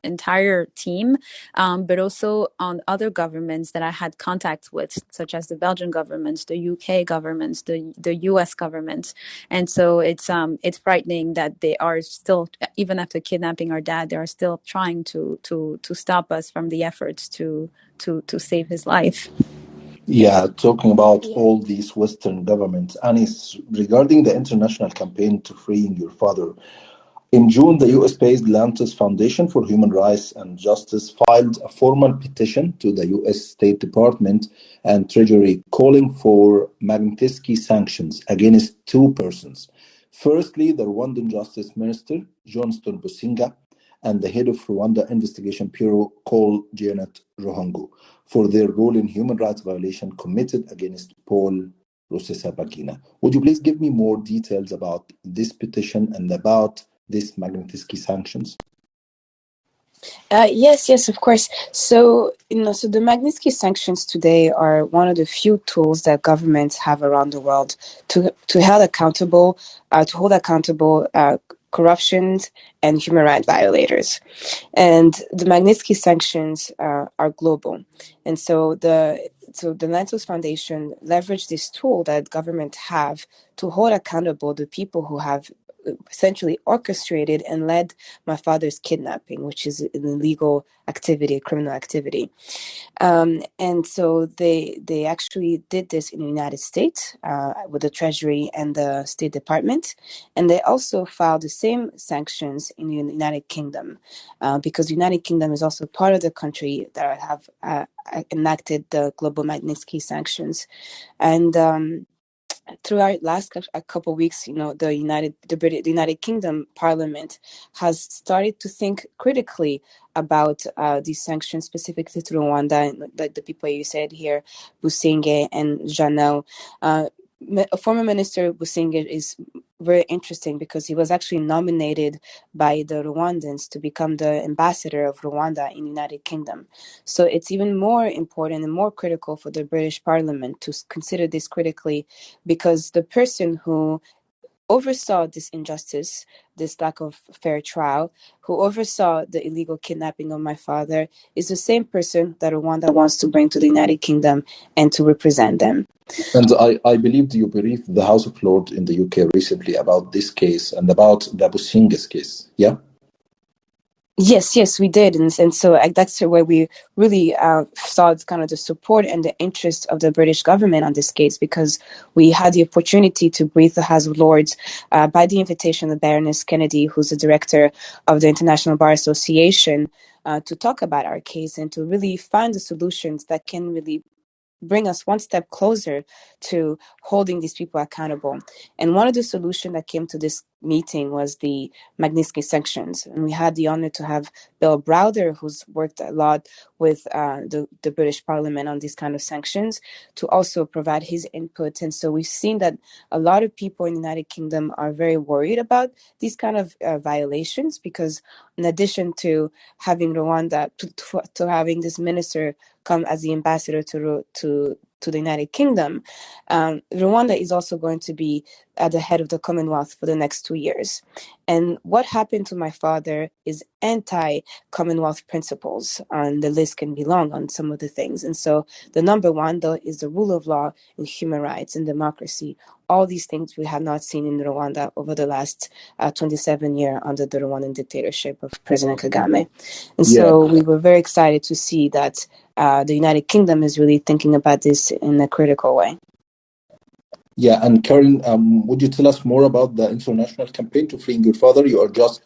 entire team, but also on other governments that I had contacts with, such as the Belgian government, the UK government, the US government. And so it's frightening that they are still, even after kidnapping our dad, they are still trying to stop us from the efforts to save his life. Yeah, talking about all these Western governments, Anis, regarding the international campaign to freeing your father, in June, the US-based Lantis Foundation for Human Rights and Justice filed a formal petition to the US State Department and Treasury calling for Magnitsky sanctions against 2 persons. Firstly, the Rwandan Justice Minister, Johnston Businga, and the head of Rwanda Investigation Bureau, called Janet Ruhango, for their role in human rights violation committed against Paul Rusesabagina. Would you please give me more details about this petition and about this Magnitsky sanctions? Yes, of course. So, so the Magnitsky sanctions today are one of the few tools that governments have around the world to hold accountable corruptions and human rights violators. And the Magnitsky sanctions are global. And so the Lantos Foundation leveraged this tool that governments have to hold accountable the people who have essentially orchestrated and led my father's kidnapping, which is an illegal activity, a criminal activity. And so they actually did this in the United States with the Treasury and the State Department. And they also filed the same sanctions in the United Kingdom because the United Kingdom is also part of the country that have enacted the global Magnitsky sanctions. And throughout last a couple of weeks, the United Kingdom Parliament has started to think critically about these sanctions specifically to Rwanda, and like the people you said here, Busingye and Janel. Former Minister Busingye is very interesting because he was actually nominated by the Rwandans to become the ambassador of Rwanda in the United Kingdom. So it's even more important and more critical for the British Parliament to consider this critically, because the person who oversaw this injustice, this lack of fair trial, who oversaw the illegal kidnapping of my father, is the same person that Rwanda wants to bring to the United Kingdom and to represent them. And I believe you briefed the House of Lords in the UK recently about this case and about the Busingye's case, yeah? Yes, we did. And so that's where we really saw kind of the support and the interest of the British government on this case, because we had the opportunity to brief the House of Lords by the invitation of Baroness Kennedy, who's the director of the International Bar Association, to talk about our case and to really find the solutions that can really bring us one step closer to holding these people accountable. And one of the solutions that came to this meeting was the Magnitsky sanctions. And we had the honor to have Bill Browder, who's worked a lot with the British Parliament on these kind of sanctions, to also provide his input. And so we've seen that a lot of people in the United Kingdom are very worried about these kind of violations, because in addition to having Rwanda, to having this minister come as the ambassador to the United Kingdom, Rwanda is also going to be at the head of the Commonwealth for the next 2 years. And what happened to my father is anti-Commonwealth principles, and the list can be long on some of the things. And so the number one, though, is the rule of law and human rights and democracy. All these things we have not seen in Rwanda over the last 27 years under the Rwandan dictatorship of President Kagame. And so we were very excited to see that the United Kingdom is really thinking about this in a critical way. Yeah, and Carine, would you tell us more about the international campaign to freeing your father? You are just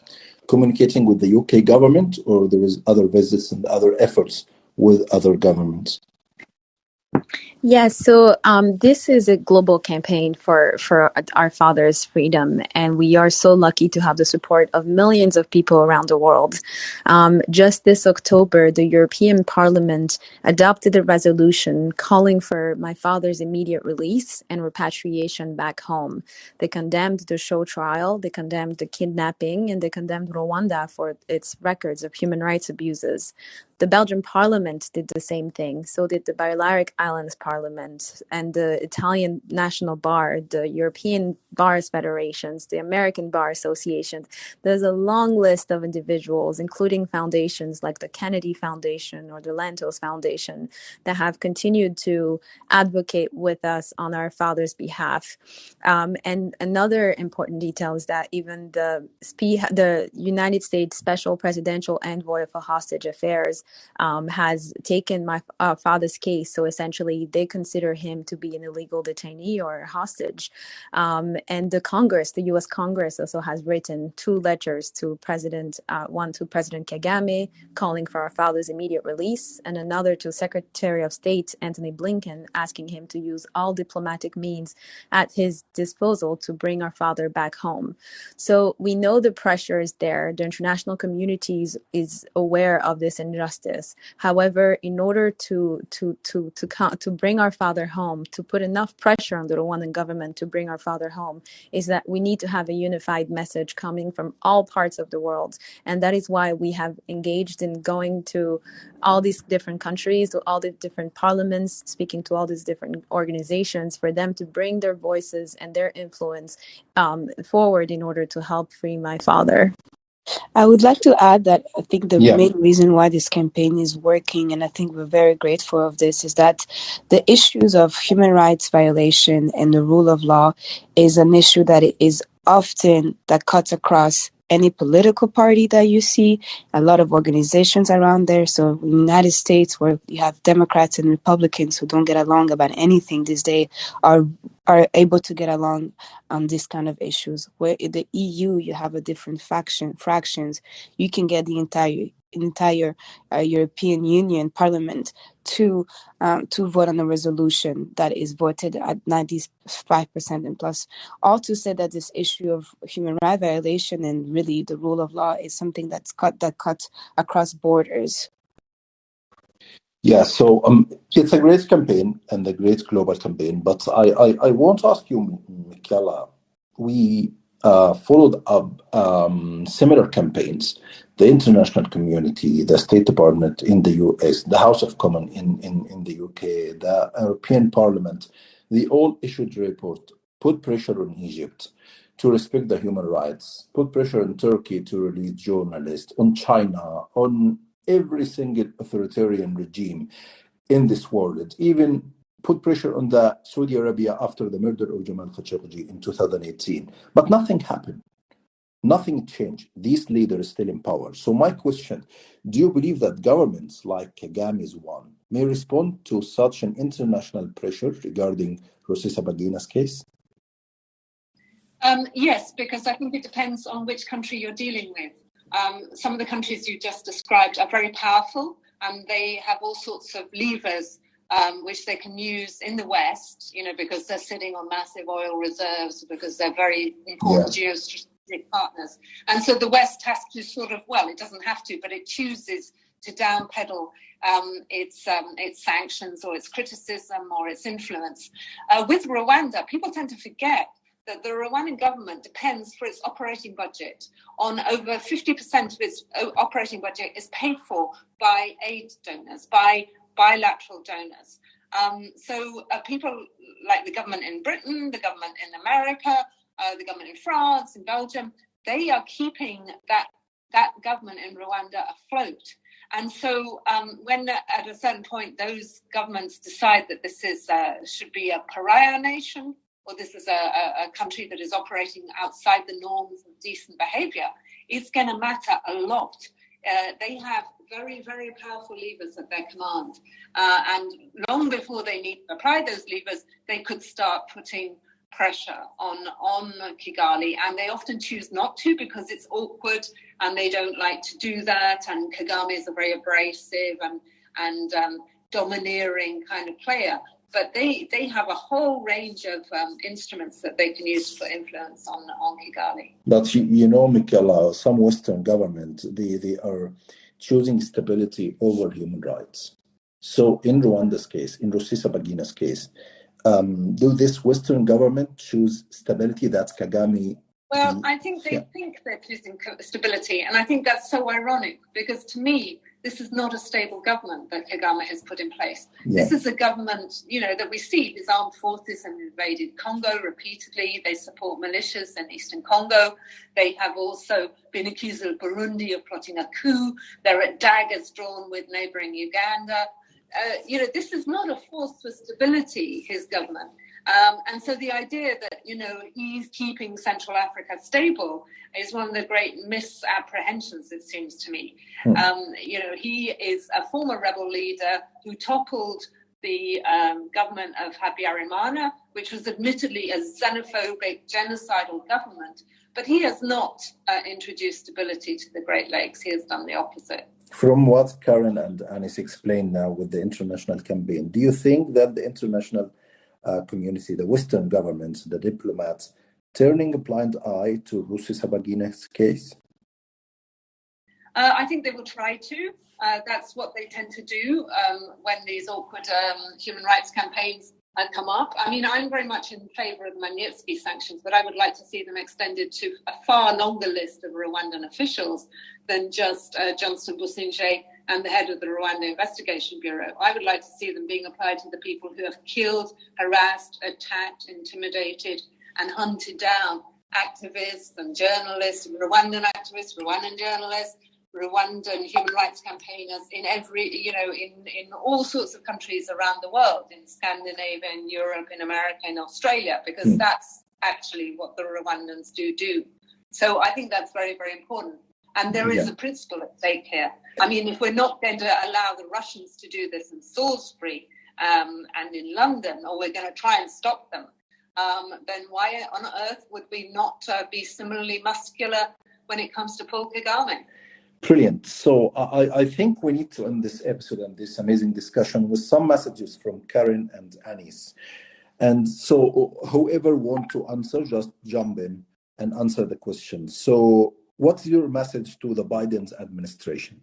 communicating with the UK government, or there is other visits and other efforts with other governments? Yes, so this is a global campaign for our father's freedom, and we are so lucky to have the support of millions of people around the world. Just this October, the European Parliament adopted a resolution calling for my father's immediate release and repatriation back home. They condemned the show trial, they condemned the kidnapping, and they condemned Rwanda for its records of human rights abuses. The Belgian Parliament did the same thing. So did the Balearic Islands Parliament and the Italian National Bar, the European Bars Federations, the American Bar Association. There's a long list of individuals, including foundations like the Kennedy Foundation or the Lantos Foundation, that have continued to advocate with us on our father's behalf. And another important detail is that even the United States Special Presidential Envoy for Hostage Affairs has taken my father's case. So essentially, they consider him to be an illegal detainee or a hostage. And the Congress, the U.S. Congress, also has written 2 letters to one to President Kagame, calling for our father's immediate release, and another to Secretary of State Antony Blinken, asking him to use all diplomatic means at his disposal to bring our father back home. So we know the pressure is there. The international community is aware of this injustice. However, in order to bring our father home, to put enough pressure on the Rwandan government to bring our father home, is that we need to have a unified message coming from all parts of the world. And that is why we have engaged in going to all these different countries, to all the different parliaments, speaking to all these different organizations for them to bring their voices and their influence forward in order to help free my father. I would like to add that I think the main reason why this campaign is working, and I think we're very grateful of this, is that the issues of human rights violation and the rule of law is an issue that is often that cuts across any political party that you see, a lot of organizations around there. So in the United States, where you have Democrats and Republicans who don't get along about anything these days, are able to get along on this kind of issues. Where in the EU, you have a different fractions. You can get the entire European Union Parliament to vote on a resolution that is voted at 95% and plus. All to say that this issue of human rights violation and really the rule of law is something that cuts across borders. Yeah, so it's a great campaign and a great global campaign, but I want to ask you, Michaela, we followed up similar campaigns. The international community, the State Department in the US, the House of Commons in the UK, the European Parliament, they all issued a report, put pressure on Egypt to respect the human rights, put pressure on Turkey to release journalists, on China, on every single authoritarian regime in this world, even put pressure on the Saudi Arabia after the murder of Jamal Khashoggi in 2018. But nothing happened. Nothing changed. These leaders still in power. So my question, do you believe that governments like Kagame's one may respond to such an international pressure regarding Rusesabagina's case? Yes, because I think it depends on which country you're dealing with. Some of the countries you just described are very powerful, and they have all sorts of levers which they can use in the West, because they're sitting on massive oil reserves, because they're very important geostrategic partners. And so the West has to it doesn't have to, but it chooses to downpedal its sanctions or its criticism or its influence. With Rwanda, people tend to forget that the Rwandan government depends for its operating budget on over 50% of its operating budget is paid for by aid donors, by bilateral donors. So people like the government in Britain, the government in America, the government in France, in Belgium, they are keeping that government in Rwanda afloat. And so when at a certain point those governments decide that this is should be a pariah nation, or this is a country that is operating outside the norms of decent behavior, it's going to matter a lot. They have very, very powerful levers at their command. And long before they need to apply those levers, they could start putting pressure on Kigali. And they often choose not to because it's awkward and they don't like to do that. And Kagame is a very abrasive and domineering kind of player. But they have a whole range of instruments that they can use to put influence on Kigali. But you know, Michaela, some Western governments, they are choosing stability over human rights. So in Rwanda's case, in Rusesabagina's case, do this Western government choose stability? That's Kagame. Well, I think they think they're choosing stability. And I think that's so ironic because to me, this is not a stable government that Kagame has put in place. Yeah. This is a government, that we see. His armed forces have invaded Congo repeatedly. They support militias in eastern Congo. They have also been accused of Burundi of plotting a coup. They're at daggers drawn with neighboring Uganda. This is not a force for stability, his government. And so the idea that, he's keeping Central Africa stable is one of the great misapprehensions, it seems to me. He is a former rebel leader who toppled the government of Habyarimana, which was admittedly a xenophobic, genocidal government. But he has not introduced stability to the Great Lakes. He has done the opposite. From what Carine and Anaïse explained now with the international campaign, do you think that the international community, the Western governments, the diplomats, turning a blind eye to Rusesabagina's case? I think they will try to. That's what they tend to do when these awkward human rights campaigns come up. I mean, I'm very much in favor of the Magnitsky sanctions, but I would like to see them extended to a far longer list of Rwandan officials than just Johnston Busingye and the head of the Rwanda Investigation Bureau. I would like to see them being applied to the people who have killed, harassed, attacked, intimidated, and hunted down activists and journalists, Rwandan activists, Rwandan journalists, Rwandan human rights campaigners in in all sorts of countries around the world, in Scandinavia, in Europe, in America, in Australia, because that's actually what the Rwandans do. So I think that's very, very important. And there is a principle at stake here. I mean, if we're not going to allow the Russians to do this in Salisbury and in London, or we're going to try and stop them, then why on earth would we not be similarly muscular when it comes to Paul Kagame? Brilliant. So I think we need to end this episode and this amazing discussion with some messages from Carine and Anaïse. And so whoever wants to answer, just jump in and answer the question. So what's your message to the Biden's administration?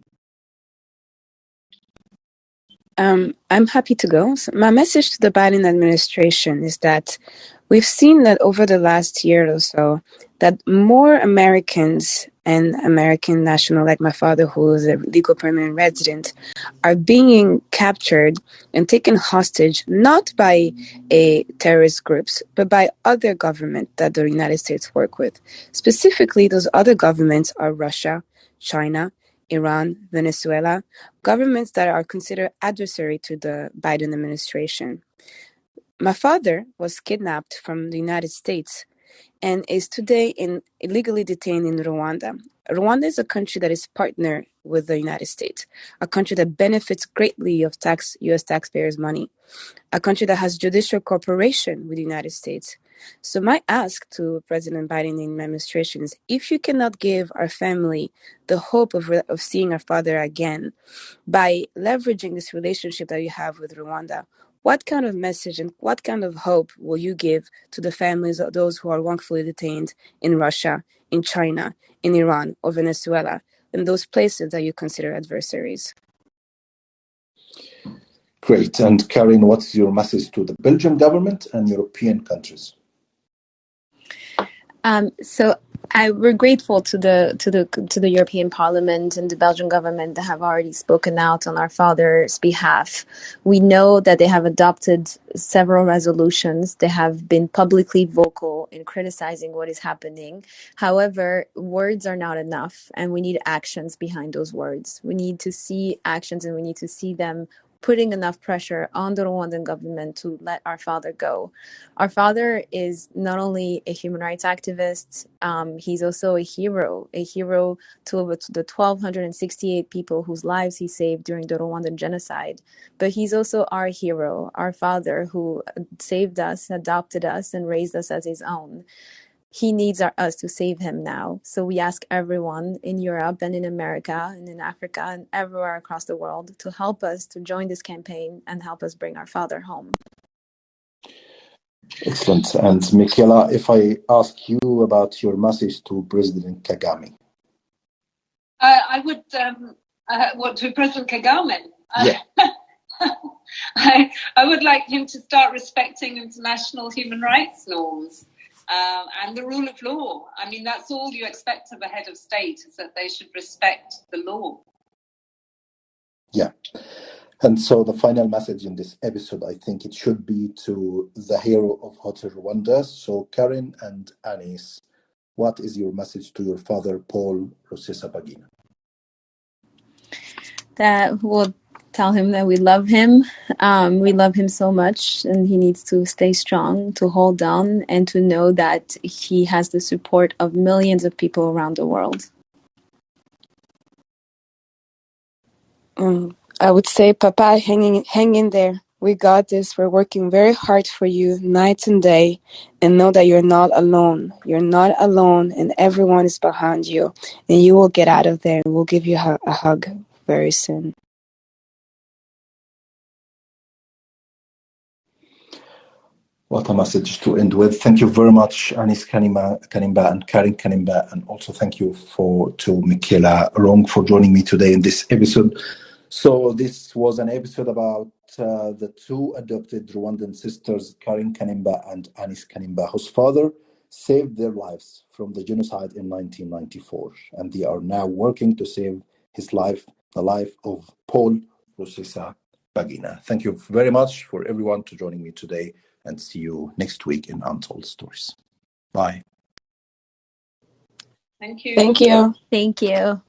I'm happy to go. So my message to the Biden administration is that we've seen that over the last year or so, that more Americans and American national, like my father, who is a legal permanent resident, are being captured and taken hostage, not by terrorist groups, but by other governments that the United States work with. Specifically, those other governments are Russia, China, Iran, Venezuela, governments that are considered adversary to the Biden administration. My father was kidnapped from the United States and is today illegally detained in Rwanda. Rwanda is a country that is partnered with the United States, a country that benefits greatly of U.S. taxpayers' money, a country that has judicial cooperation with the United States. So my ask to President Biden and administration is, if you cannot give our family the hope of seeing our father again by leveraging this relationship that you have with Rwanda, what kind of message and what kind of hope will you give to the families of those who are wrongfully detained in Russia, in China, in Iran, or Venezuela, in those places that you consider adversaries? Great. And Carine, what's your message to the Belgian government and European countries? So We're grateful to the European Parliament and the Belgian government that have already spoken out on our father's behalf. We know that they have adopted several resolutions. They have been publicly vocal in criticizing what is happening. However, words are not enough, and we need actions behind those words. We need to see actions, and we need to see them putting enough pressure on the Rwandan government to let our father go. Our father is not only a human rights activist, he's also a hero to the 1,268 people whose lives he saved during the Rwandan genocide. But he's also our hero, our father who saved us, adopted us, and raised us as his own. He needs us to save him now. So we ask everyone in Europe and in America and in Africa and everywhere across the world to help us to join this campaign and help us bring our father home. Excellent. And Michaela, if I ask you about your message to President Kagame. I would, what, to President Kagame? Yeah. I would like him to start respecting international human rights norms. And the rule of law. I mean, that's all you expect of a head of state, is that they should respect the law. Yeah. And so the final message in this episode, I think it should be to the hero of Hotel Rwanda. So Carine and Anaïse, what is your message to your father, Paul Rusesabagina? That we'll tell him that we love him. We love him so much, and he needs to stay strong, to hold on, and to know that he has the support of millions of people around the world. I would say, Papa, hang in there. We got this. We're working very hard for you, night and day, and know that you're not alone. You're not alone, and everyone is behind you, and you will get out of there, and we'll give you a hug very soon. What a message to end with. Thank you very much, Anaïse Kanimba and Carine Kanimba, and also thank you to Michaela Rong for joining me today in this episode. So this was an episode about the two adopted Rwandan sisters, Carine Kanimba and Anaïse Kanimba, whose father saved their lives from the genocide in 1994, and they are now working to save his life, the life of Paul Rusesabagina. Thank you very much for everyone to joining me today, and see you next week in Untold Stories. Bye. Thank you. Thank you. Thank you.